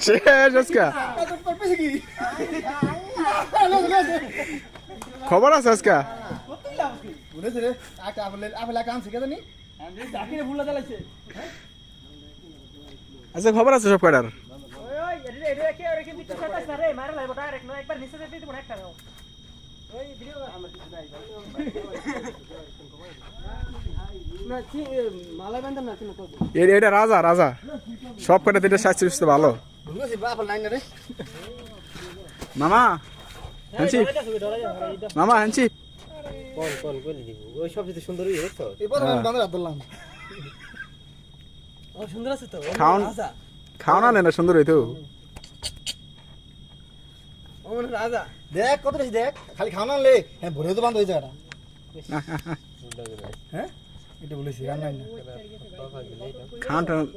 শেষ আজকে খবর আছে আজকে আচ্ছা খবর আছে সব কয়টার এটা রাজা রাজা সব কয়টা এটা স্বাস্থ্য সুস্থ ভালো মামা হানছি মামা হানছি খাও না না সুন্দর হইতো দেখ কত বেশি দেখ খালি খাও না লে হ্যাঁ ভরে তো বান্ধ হয়ে যায় হ্যাঁ এটা বলেছি রান্না খান